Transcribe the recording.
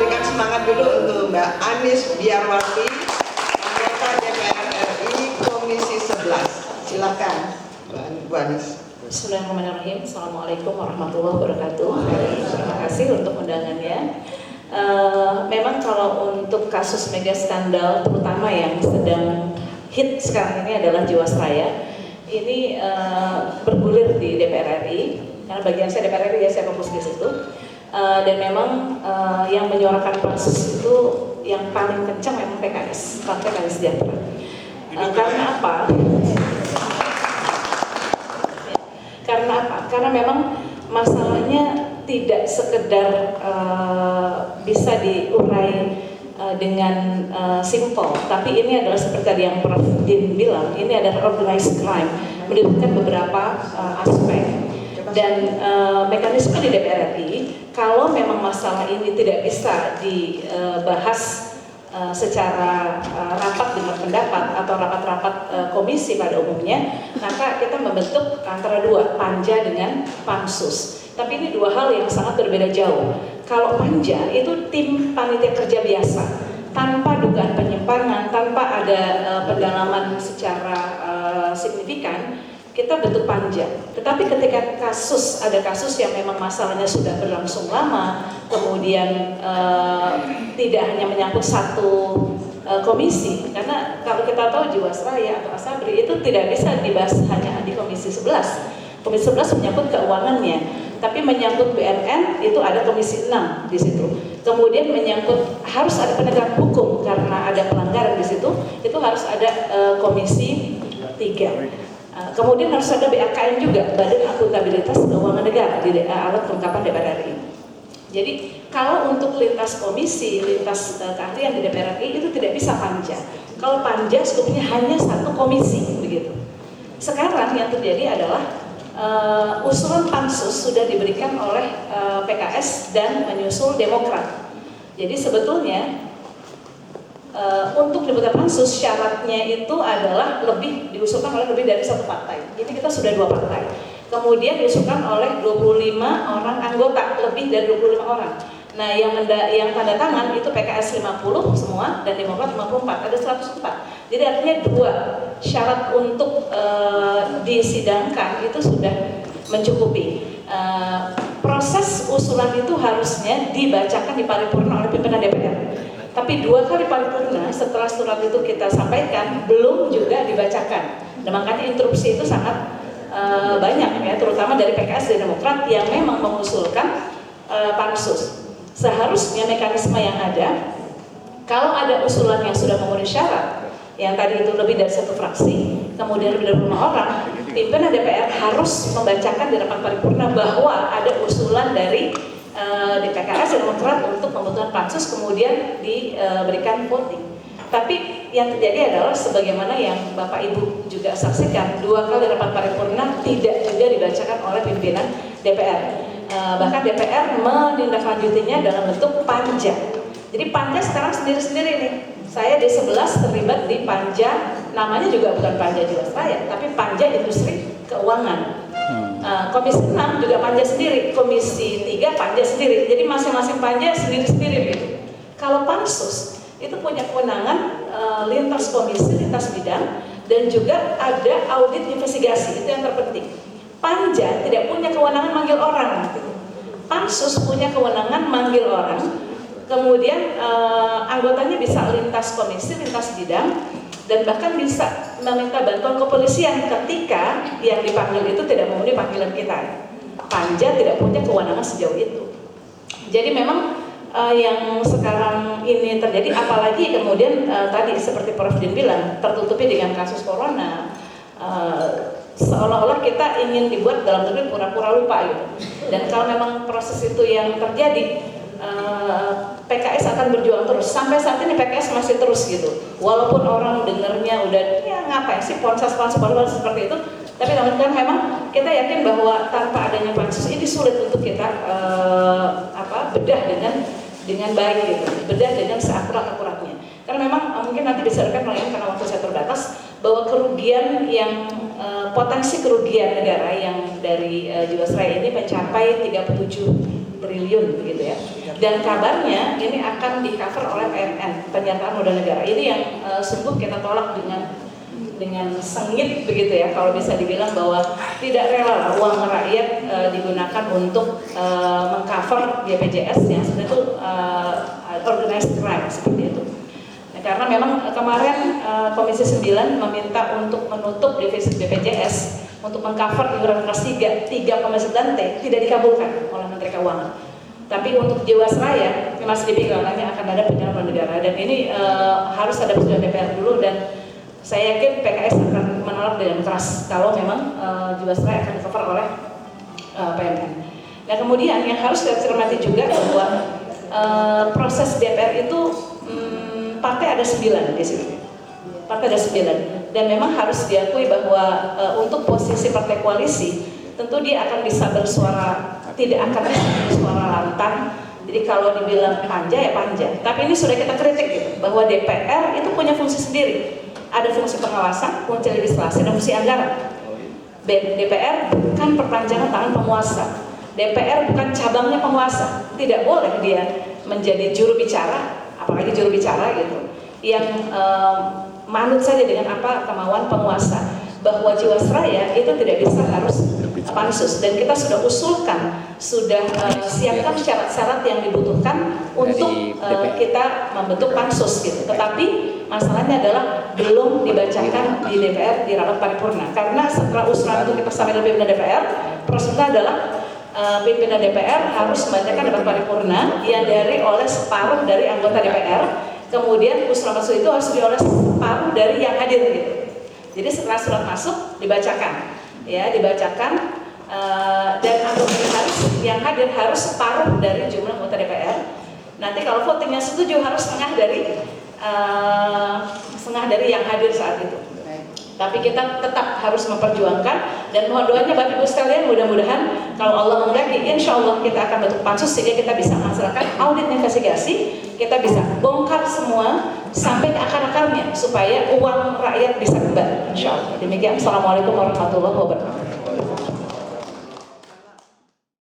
berikan semangat dulu untuk Mbak Anis Biarwati, anggota DPR RI Komisi 11. Silakan, Bu Anis. Bismillahirrahmanirrahim. Assalamualaikum warahmatullahi wabarakatuh. Terima kasih untuk undangannya. Memang kalau untuk kasus mega skandal, terutama yang sedang hit sekarang ini adalah Jiwasraya, ini bergulir di DPR RI. Karena bagian saya DPR RI, ya saya fokus di situ. Dan memang yang menyuarakan pansus itu yang paling kencang memang PKS, Partai Keadilan Sejahtera. Karena apa? Karena apa? Karena memang masalahnya tidak sekedar bisa diurai dengan simpel, tapi ini adalah seperti tadi yang Prof. Din bilang, ini adalah organized crime, melibatkan beberapa aspek. Dan mekanisme di DPR RI, kalau memang masalah ini tidak bisa dibahas secara rapat dengan pendapat atau rapat-rapat komisi pada umumnya, maka kita membentuk antara dua, panja dengan pansus. Tapi ini dua hal yang sangat berbeda jauh. Kalau panja itu tim panitia kerja biasa, tanpa dugaan penyimpangan, tanpa ada pendalaman secara signifikan, kita bentuk panja. Tetapi ketika ada kasus yang memang masalahnya sudah berlangsung lama, kemudian tidak hanya menyangkut satu komisi, karena kalau kita tahu Jiwasraya atau Asabri itu tidak bisa dibahas hanya di Komisi 11. Komisi 11 menyangkut keuangannya, tapi menyangkut BNN itu ada Komisi 6 di situ. Kemudian menyangkut harus ada penegakan hukum karena ada pelanggaran di situ, itu harus ada Komisi 3. Kemudian harus ada BAKN juga, Badan Akuntabilitas Keuangan Negara, di alat kelengkapan DPR RI. Jadi kalau untuk lintas komisi, lintas keahlian di DPR RI itu tidak bisa panja. Kalau panja skupnya hanya satu komisi, begitu. Sekarang yang terjadi adalah usulan pansus sudah diberikan oleh PKS dan menyusul Demokrat. Jadi sebetulnya untuk dibutuhkan pansus syaratnya itu adalah diusulkan oleh lebih dari satu partai. Ini kita sudah dua partai. Kemudian diusulkan oleh 25 orang anggota, lebih dari 25 orang. Nah, yang tanda tangan itu PKS 50 semua dan Demokrat 54, ada 104. Jadi artinya dua syarat untuk disidangkan itu sudah mencukupi. Proses usulan itu harusnya dibacakan di paripurna oleh pimpinan DPR. Tapi 2 kali paripurna setelah surat itu kita sampaikan belum juga dibacakan. Dan makanya interupsi itu sangat banyak ya, terutama dari PKS dan Demokrat yang memang mengusulkan pansus. Seharusnya mekanisme yang ada, kalau ada usulan yang sudah memenuhi syarat, yang tadi itu lebih dari satu fraksi, kemudian lebih dari 5 orang, pimpinan DPR harus membacakan di rapat paripurna bahwa ada usulan dari di PKS dan Demokrat untuk membutuhkan pansus, kemudian diberikan voting. Tapi yang terjadi adalah sebagaimana yang Bapak Ibu juga saksikan, 2 kali rapat paripurna tidak juga dibacakan oleh pimpinan DPR. Bahkan DPR menindaklanjutinya dalam bentuk panja. Jadi panja sekarang sendiri-sendiri nih. Saya di 11 terlibat di panja, namanya juga bukan panja Jiwasraya, tapi panja industri keuangan. Komisi 6 juga panja sendiri, Komisi 3 panja sendiri. Jadi masing-masing panja sendiri-sendiri gitu. Kalau pansus itu punya kewenangan lintas komisi, lintas bidang, dan juga ada audit investigasi, itu yang terpenting. Panja tidak punya kewenangan manggil orang. Pansus punya kewenangan manggil orang. Kemudian anggotanya bisa lintas komisi, lintas bidang, dan bahkan bisa meminta bantuan kepolisian ketika yang dipanggil itu tidak memenuhi panggilan kita. Panja tidak punya kewenangan sejauh itu. Jadi memang yang sekarang ini terjadi, apalagi kemudian tadi seperti Prof. Din bilang, tertutupi dengan kasus corona, seolah-olah kita ingin dibuat dalam negeri pura-pura lupa gitu. Dan kalau memang proses itu yang terjadi, PKS akan berjuang terus. Sampai saat ini PKS masih terus gitu. Walaupun orang dengernya udah ya ngapain sih pansus seperti itu, tapi kan memang kita yakin bahwa tanpa adanya pansus ini sulit untuk kita bedah dengan baik gitu, bedah dengan seakurat-akuratnya. Karena memang mungkin nanti bisa disampaikan karena waktu saya terbatas, bahwa kerugian yang potensi kerugian negara yang dari Jiwasraya ini mencapai 37 triliun begitu ya. Dan kabarnya ini akan di-cover oleh PMN, penyertaan modal negara. Ini yang sungguh kita tolak dengan sengit begitu ya, kalau bisa dibilang bahwa tidak rela uang rakyat digunakan untuk mengcover BPJS yang sebenarnya itu organized crime seperti itu. Nah, karena memang kemarin Komisi 9 meminta untuk menutup defisit BPJS untuk mengcover iuran kelas 3 3,9 T tidak dikabulkan oleh Menteri Keuangan. Tapi untuk Jiwasraya masih dipikirkannya akan ada penyerapan negara, dan ini harus ada persetujuan DPR dulu, dan saya yakin PKS akan menolak dengan keras kalau memang Jiwasraya akan di-cover oleh PMN. Nah, kemudian yang harus kita cermati juga bahwa proses DPR itu partai ada 9 di sini. Partai ada 9, dan memang harus diakui bahwa untuk posisi partai koalisi tentu dia akan bisa bersuara, tidak akan bisa bersuara lantang. Jadi kalau dibilang panja ya panja. Tapi ini sudah kita kritik gitu, bahwa DPR itu punya fungsi sendiri. Ada fungsi pengawasan, fungsi legislasi, dan fungsi anggaran. DPR bukan perpanjangan tangan penguasa. DPR bukan cabangnya penguasa. Tidak boleh dia menjadi juru bicara, apalagi juru bicara gitu, yang manut saja dengan apa kemauan penguasa. Bahwa Jiwasraya itu tidak bisa harus pansus, dan kita sudah usulkan, sudah siapkan syarat-syarat yang dibutuhkan untuk kita membentuk pansus gitu. Tetapi masalahnya adalah belum dibacakan di DPR di rapat paripurna, karena setelah usulan itu kita sampaikan ke pimpinan DPR, prosesnya adalah pimpinan DPR harus membacakan rapat paripurna yang oleh separuh dari anggota DPR, kemudian usulan masuk itu harus oleh separuh dari yang hadir gitu. Jadi setelah surat masuk dibacakan, ya dibacakan, dan anggota yang hadir harus separuh dari jumlah anggota DPR. Nanti kalau votingnya setuju harus setengah dari yang hadir saat itu. Tapi kita tetap harus memperjuangkan, dan mohon doanya Bapak Ibu sekalian, mudah-mudahan kalau Allah menghendaki, insya Allah kita akan bentuk pansus sehingga kita bisa melaksanakan audit investigasi, kita bisa bongkar semua sampai ke akar-akarnya supaya uang rakyat bisa kembali. Insya Allah. Demikian. Assalamualaikum warahmatullahi wabarakatuh.